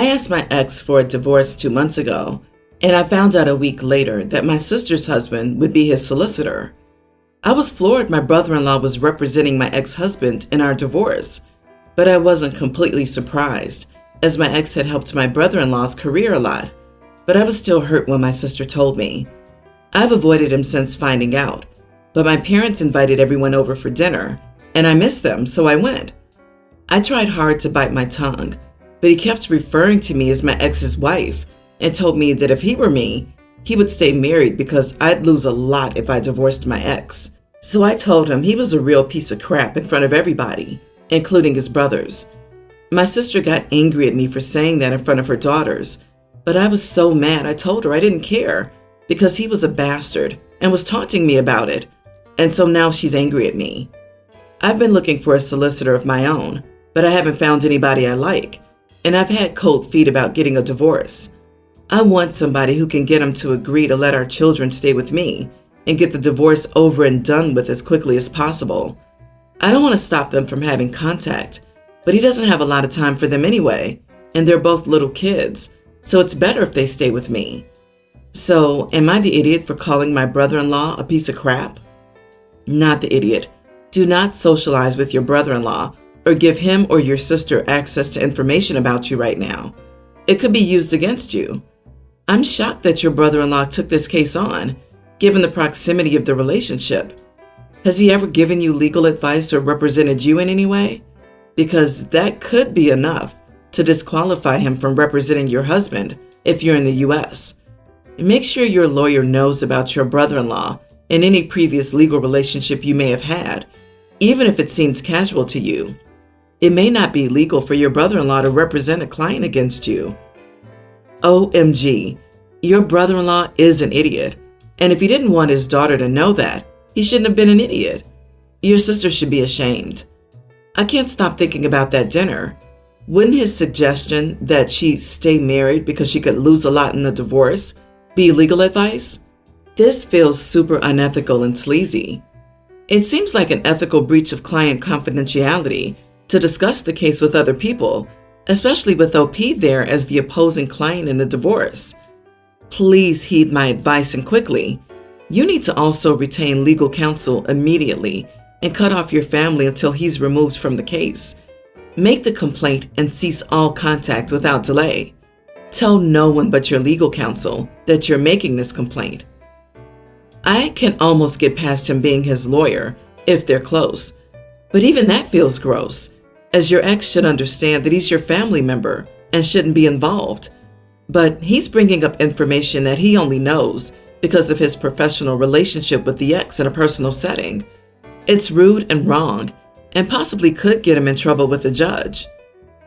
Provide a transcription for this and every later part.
I asked my ex for a divorce 2 months ago, and I found out a week later that my sister's husband would be his solicitor. I was floored my brother-in-law was representing my ex-husband in our divorce, but I wasn't completely surprised, as my ex had helped my brother-in-law's career a lot, but I was still hurt when my sister told me. I've avoided him since finding out, but my parents invited everyone over for dinner, and I missed them, so I went. I tried hard to bite my tongue, but he kept referring to me as my ex's wife and told me that if he were me, he would stay married because I'd lose a lot if I divorced my ex. So I told him he was a real piece of crap in front of everybody, including his brothers. My sister got angry at me for saying that in front of her daughters, but I was so mad I told her I didn't care because he was a bastard and was taunting me about it, and so now she's angry at me. I've been looking for a solicitor of my own, but I haven't found anybody I like, and I've had cold feet about getting a divorce. I want somebody who can get him to agree to let our children stay with me and get the divorce over and done with as quickly as possible. I don't want to stop them from having contact, but he doesn't have a lot of time for them anyway, and they're both little kids, so it's better if they stay with me. So, am I the idiot for calling my brother-in-law a piece of crap? Not the idiot. Do not socialize with your brother-in-law or give him or your sister access to information about you right now. It could be used against you. I'm shocked that your brother-in-law took this case on, given the proximity of the relationship. Has he ever given you legal advice or represented you in any way? Because that could be enough to disqualify him from representing your husband if you're in the U.S. Make sure your lawyer knows about your brother-in-law and any previous legal relationship you may have had, even if it seems casual to you. It may not be legal for your brother-in-law to represent a client against you. OMG, your brother-in-law is an idiot, and if he didn't want his daughter to know that, he shouldn't have been an idiot. Your sister should be ashamed. I can't stop thinking about that dinner. Wouldn't his suggestion that she stay married because she could lose a lot in the divorce be legal advice? This feels super unethical and sleazy. It seems like an ethical breach of client confidentiality to discuss the case with other people, especially with OP there as the opposing client in the divorce. Please heed my advice and quickly. You need to also retain legal counsel immediately and cut off your family until he's removed from the case. Make the complaint and cease all contact without delay. Tell no one but your legal counsel that you're making this complaint. I can almost get past him being his lawyer if they're close, but even that feels gross, as your ex should understand that he's your family member and shouldn't be involved. But he's bringing up information that he only knows because of his professional relationship with the ex in a personal setting. It's rude and wrong, and possibly could get him in trouble with the judge.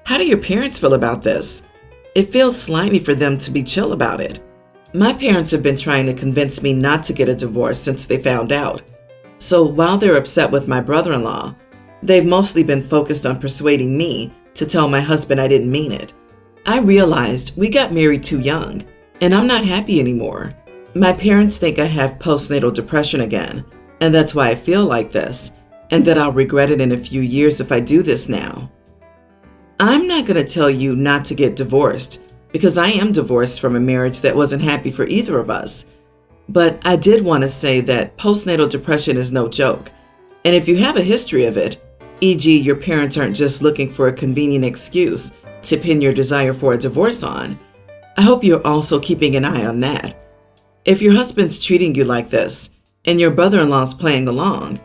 How do your parents feel about this? It feels slimy for them to be chill about it. My parents have been trying to convince me not to get a divorce since they found out. So while they're upset with my brother-in-law, they've mostly been focused on persuading me to tell my husband I didn't mean it. I realized we got married too young, and I'm not happy anymore. My parents think I have postnatal depression again, and that's why I feel like this, and that I'll regret it in a few years if I do this now. I'm not going to tell you not to get divorced, because I am divorced from a marriage that wasn't happy for either of us. But I did want to say that postnatal depression is no joke, and if you have a history of it, e.g. your parents aren't just looking for a convenient excuse to pin your desire for a divorce on, I hope you're also keeping an eye on that. If your husband's treating you like this, and your brother-in-law's playing along,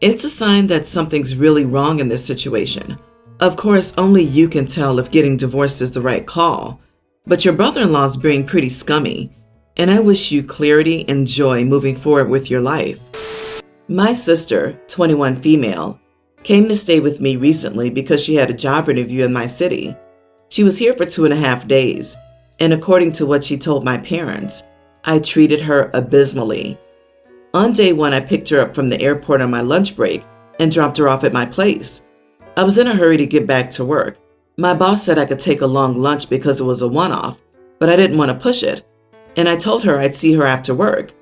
it's a sign that something's really wrong in this situation. Of course, only you can tell if getting divorced is the right call, but your brother-in-law's being pretty scummy, and I wish you clarity and joy moving forward with your life. My sister, 21 female, came to stay with me recently because she had a job interview in my city. She was here for 2.5 days, and according to what she told my parents, I treated her abysmally. On day 1, I picked her up from the airport on my lunch break and dropped her off at my place. I was in a hurry to get back to work. My boss said I could take a long lunch because it was a one-off, but I didn't want to push it, and I told her I'd see her after work.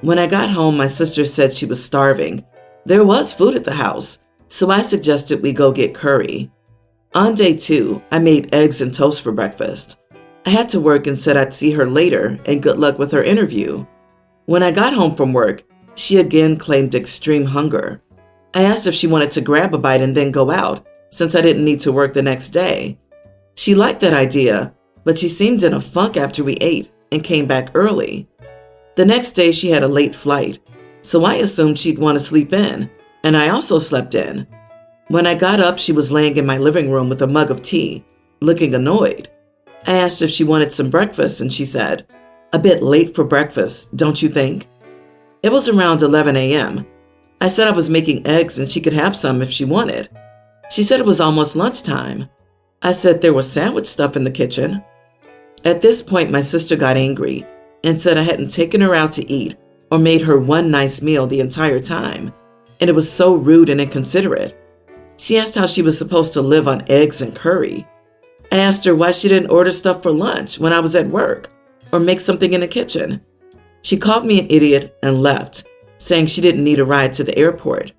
When I got home, my sister said she was starving. There was food at the house, so I suggested we go get curry. On day 2, I made eggs and toast for breakfast. I had to work and said I'd see her later and good luck with her interview. When I got home from work, she again claimed extreme hunger. I asked if she wanted to grab a bite and then go out, since I didn't need to work the next day. She liked that idea, but she seemed in a funk after we ate and came back early. The next day she had a late flight, so I assumed she'd want to sleep in, and I also slept in. When I got up, she was laying in my living room with a mug of tea, looking annoyed. I asked if she wanted some breakfast, and she said, "A bit late for breakfast, don't you think?" It was around 11 a.m. I said I was making eggs and she could have some if she wanted. She said it was almost lunchtime. I said there was sandwich stuff in the kitchen. At this point, my sister got angry and said I hadn't taken her out to eat or made her one nice meal the entire time, and it was so rude and inconsiderate. She asked how she was supposed to live on eggs and curry. I asked her why she didn't order stuff for lunch when I was at work or make something in the kitchen. She called me an idiot and left, saying she didn't need a ride to the airport.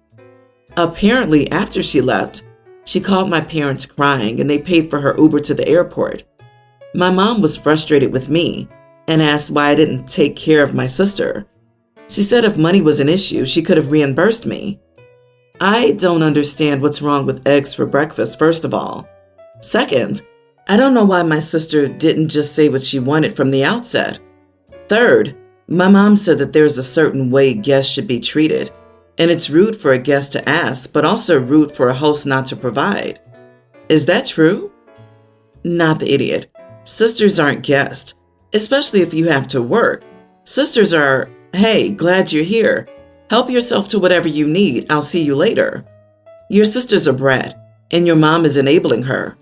Apparently, after she left, she called my parents crying and they paid for her Uber to the airport. My mom was frustrated with me and asked why I didn't take care of my sister. She said if money was an issue, she could have reimbursed me. I don't understand what's wrong with eggs for breakfast, first of all. Second, I don't know why my sister didn't just say what she wanted from the outset. Third, my mom said that there's a certain way guests should be treated, and it's rude for a guest to ask, but also rude for a host not to provide. Is that true? Not the idiot. Sisters aren't guests, especially if you have to work. Sisters are, "Hey, glad you're here. Help yourself to whatever you need. I'll see you later." Your sister's a brat, and your mom is enabling her.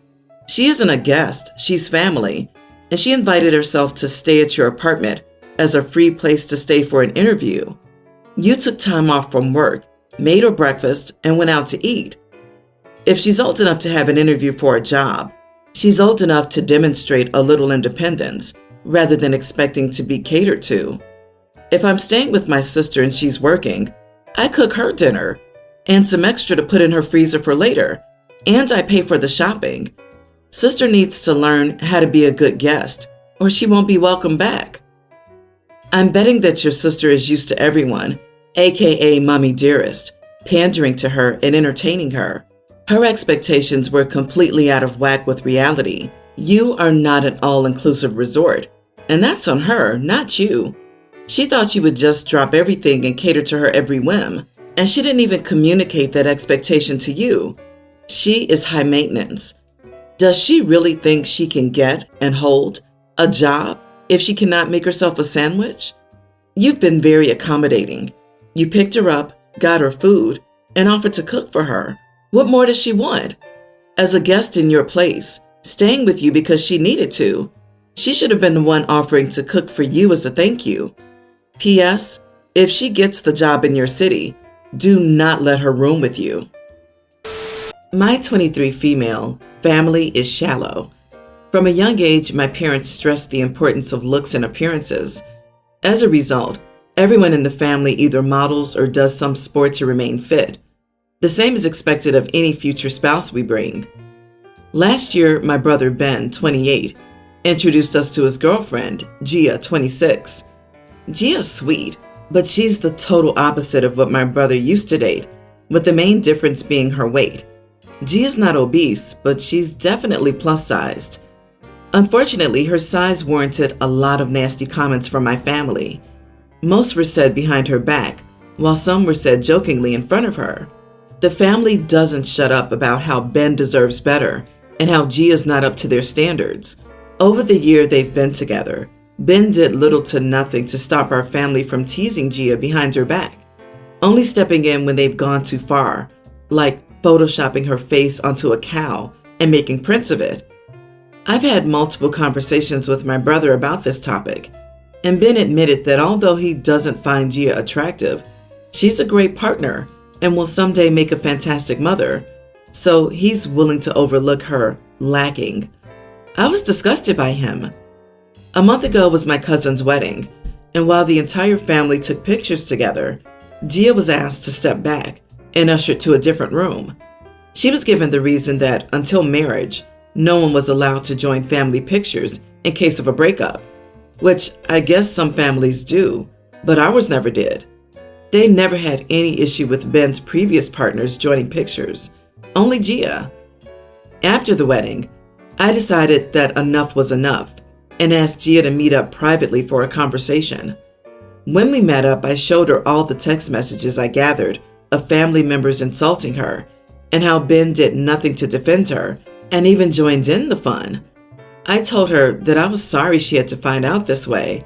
She isn't a guest, she's family, and she invited herself to stay at your apartment as a free place to stay for an interview. You took time off from work, made her breakfast, and went out to eat. If she's old enough to have an interview for a job, she's old enough to demonstrate a little independence rather than expecting to be catered to. If I'm staying with my sister and she's working, I cook her dinner and some extra to put in her freezer for later, and I pay for the shopping. Sister needs to learn how to be a good guest, or she won't be welcome back. I'm betting that your sister is used to everyone, aka Mommy Dearest, pandering to her and entertaining her. Her expectations were completely out of whack with reality. You are not an all-inclusive resort, and that's on her, not you. She thought you would just drop everything and cater to her every whim, and she didn't even communicate that expectation to you. She is high maintenance. Does she really think she can get and hold a job if she cannot make herself a sandwich? You've been very accommodating. You picked her up, got her food, and offered to cook for her. What more does she want? As a guest in your place, staying with you because she needed to, she should have been the one offering to cook for you as a thank you. P.S. If she gets the job in your city, do not let her room with you. My 23 female family is shallow. From a young age, my parents stressed the importance of looks and appearances. As a result, everyone in the family either models or does some sport to remain fit. The same is expected of any future spouse we bring. Last year, my brother Ben, 28, introduced us to his girlfriend, Gia, 26. Gia's sweet, but she's the total opposite of what my brother used to date, with the main difference being her weight. Gia's not obese, but she's definitely plus-sized. Unfortunately, her size warranted a lot of nasty comments from my family. Most were said behind her back, while some were said jokingly in front of her. The family doesn't shut up about how Ben deserves better and how Gia's not up to their standards. Over the year they've been together, Ben did little to nothing to stop our family from teasing Gia behind her back, only stepping in when they've gone too far, like photoshopping her face onto a cow and making prints of it. I've had multiple conversations with my brother about this topic, and Ben admitted that although he doesn't find Gia attractive, she's a great partner and will someday make a fantastic mother, so he's willing to overlook her lacking. I was disgusted by him. A month ago was my cousin's wedding, and while the entire family took pictures together, Gia was asked to step back and ushered to a different room. She was given the reason that until marriage, no one was allowed to join family pictures in case of a breakup, which I guess some families do, but ours never did. They never had any issue with Ben's previous partners joining pictures, only Gia. After the wedding, I decided that enough was enough and asked Gia to meet up privately for a conversation. When we met up, I showed her all the text messages I gathered of family members insulting her and how Ben did nothing to defend her and even joined in the fun. I told her that I was sorry she had to find out this way,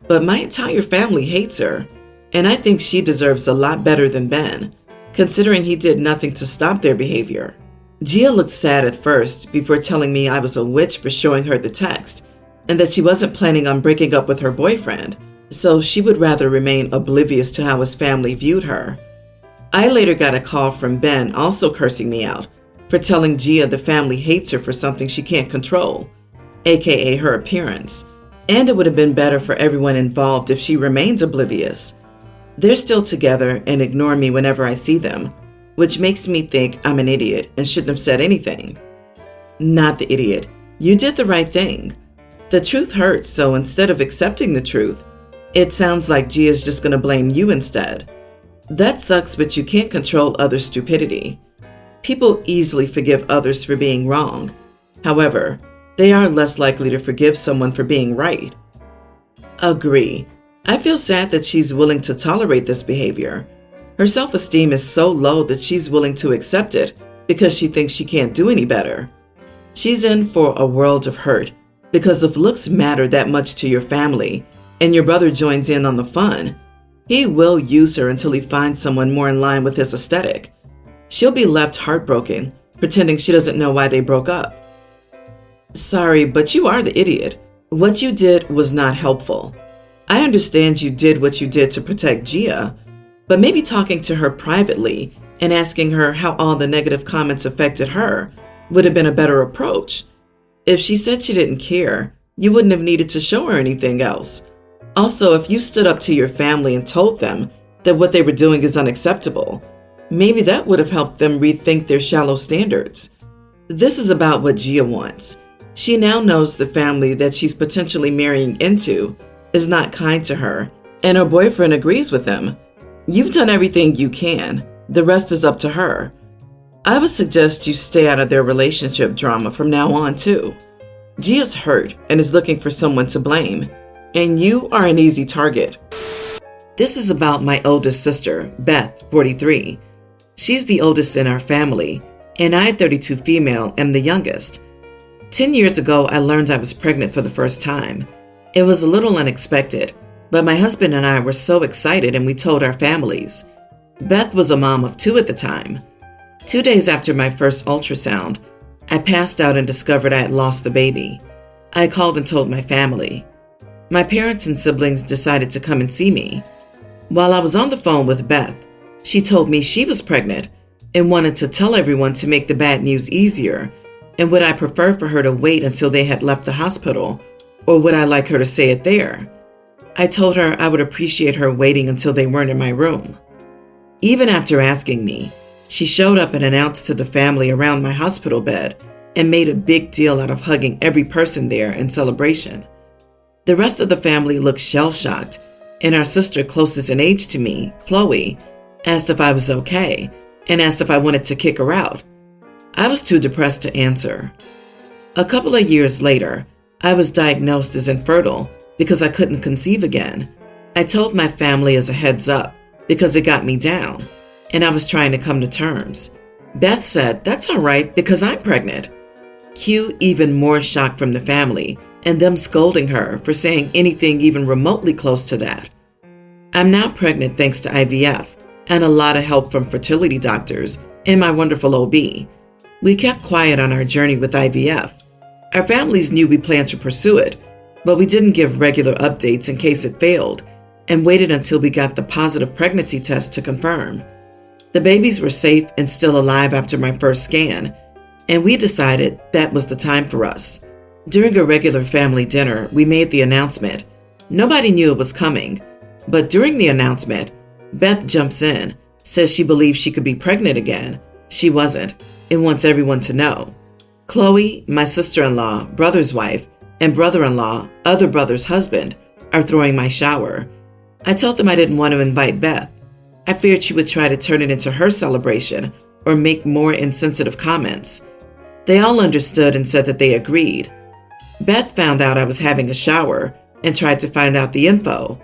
but my entire family hates her, and I think she deserves a lot better than Ben, considering he did nothing to stop their behavior. Gia looked sad at first before telling me I was a witch for showing her the text and that she wasn't planning on breaking up with her boyfriend, so she would rather remain oblivious to how his family viewed her. I later got a call from Ben also cursing me out for telling Gia the family hates her for something she can't control, aka her appearance, and it would have been better for everyone involved if she remains oblivious. They're still together and ignore me whenever I see them, which makes me think I'm an idiot and shouldn't have said anything. Not the idiot. You did the right thing. The truth hurts, so instead of accepting the truth, it sounds like Gia's just going to blame you instead. That sucks, but you can't control others' stupidity. People easily forgive others for being wrong. However, they are less likely to forgive someone for being right. Agree. I feel sad that she's willing to tolerate this behavior. Her self-esteem is so low that she's willing to accept it because she thinks she can't do any better. She's in for a world of hurt because if looks matter that much to your family and your brother joins in on the fun, he will use her until he finds someone more in line with his aesthetic. She'll be left heartbroken, pretending she doesn't know why they broke up. Sorry, but you are the idiot. What you did was not helpful. I understand you did what you did to protect Gia, but maybe talking to her privately and asking her how all the negative comments affected her would have been a better approach. If she said she didn't care, you wouldn't have needed to show her anything else. Also, if you stood up to your family and told them that what they were doing is unacceptable, maybe that would have helped them rethink their shallow standards. This is about what Gia wants. She now knows the family that she's potentially marrying into is not kind to her, and her boyfriend agrees with him. You've done everything you can. The rest is up to her. I would suggest you stay out of their relationship drama from now on, too. Gia's hurt and is looking for someone to blame, and you are an easy target. This is about my oldest sister, Beth, 43. She's the oldest in our family, and I, 32 female, am the youngest. 10 years ago, I learned I was pregnant for the first time. It was a little unexpected, but my husband and I were so excited and we told our families. Beth was a mom of 2 at the time. 2 days after my first ultrasound, I passed out and discovered I had lost the baby. I called and told my family. My parents and siblings decided to come and see me. While I was on the phone with Beth, she told me she was pregnant and wanted to tell everyone to make the bad news easier, and would I prefer for her to wait until they had left the hospital, or would I like her to say it there? I told her I would appreciate her waiting until they weren't in my room. Even after asking me, she showed up and announced to the family around my hospital bed and made a big deal out of hugging every person there in celebration. The rest of the family looked shell-shocked, and our sister closest in age to me, Chloe, asked if I was okay and asked if I wanted to kick her out. I was too depressed to answer. A couple of years later, I was diagnosed as infertile because I couldn't conceive again. I told my family as a heads up because it got me down, and I was trying to come to terms. Beth said, "That's all right because I'm pregnant." Cue even more shock from the family and them scolding her for saying anything even remotely close to that. I'm now pregnant thanks to IVF and a lot of help from fertility doctors and my wonderful OB. We kept quiet on our journey with IVF. Our families knew we planned to pursue it, but we didn't give regular updates in case it failed and waited until we got the positive pregnancy test to confirm. The babies were safe and still alive after my first scan, and we decided that was the time for us. During a regular family dinner, we made the announcement. Nobody knew it was coming, but during the announcement, Beth jumps in, says she believes she could be pregnant again. She wasn't. and wants everyone to know. Chloe, my sister-in-law, brother's wife, and brother-in-law, other brother's husband, are throwing my shower. I told them I didn't want to invite Beth. I feared she would try to turn it into her celebration or make more insensitive comments. They all understood and said that they agreed. Beth found out I was having a shower and tried to find out the info.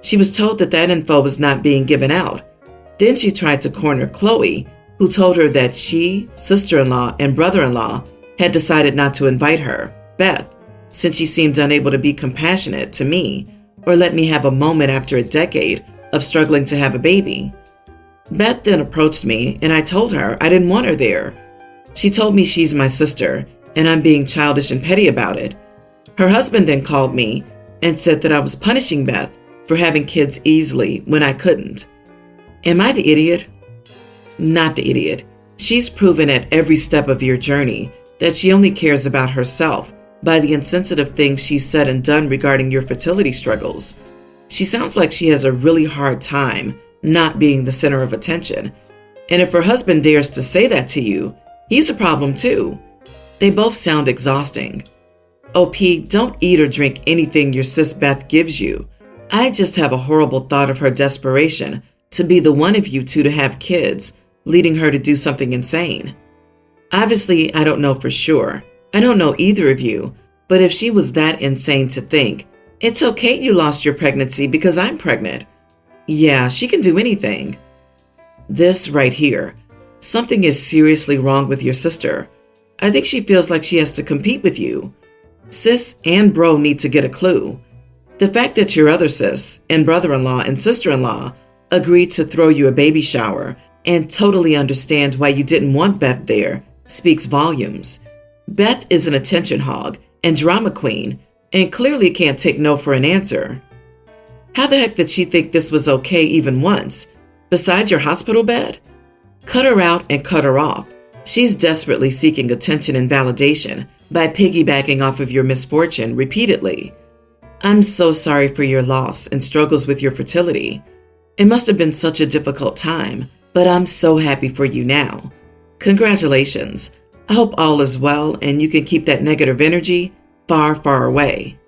She was told that that info was not being given out. Then she tried to corner Chloe, who told her that she, sister-in-law, and brother-in-law had decided not to invite her, Beth, since she seemed unable to be compassionate to me or let me have a moment after a decade of struggling to have a baby. Beth then approached me and I told her I didn't want her there. She told me she's my sister and I'm being childish and petty about it. Her husband then called me and said that I was punishing Beth for having kids easily when I couldn't. Am I the idiot? Not the idiot. She's proven at every step of your journey that she only cares about herself by the insensitive things she's said and done regarding your fertility struggles. She sounds like she has a really hard time not being the center of attention. And if her husband dares to say that to you, he's a problem too. They both sound exhausting. OP, don't eat or drink anything your sis Beth gives you. I just have a horrible thought of her desperation to be the one of you two to have kids, leading her to do something insane. Obviously, I don't know for sure. I don't know either of you, but if she was that insane to think, it's okay you lost your pregnancy because I'm pregnant. Yeah, she can do anything. This right here. Something is seriously wrong with your sister. I think she feels like she has to compete with you. Sis and bro need to get a clue. The fact that your other sis and brother-in-law and sister-in-law agreed to throw you a baby shower and totally understand why you didn't want Beth there speaks volumes. Beth is an attention hog and drama queen and clearly can't take no for an answer. How the heck did she think this was okay even once? Besides your hospital bed? Cut her out and cut her off. She's desperately seeking attention and validation by piggybacking off of your misfortune repeatedly. I'm so sorry for your loss and struggles with your fertility. It must have been such a difficult time, but I'm so happy for you now. Congratulations. I hope all is well and you can keep that negative energy far, far away.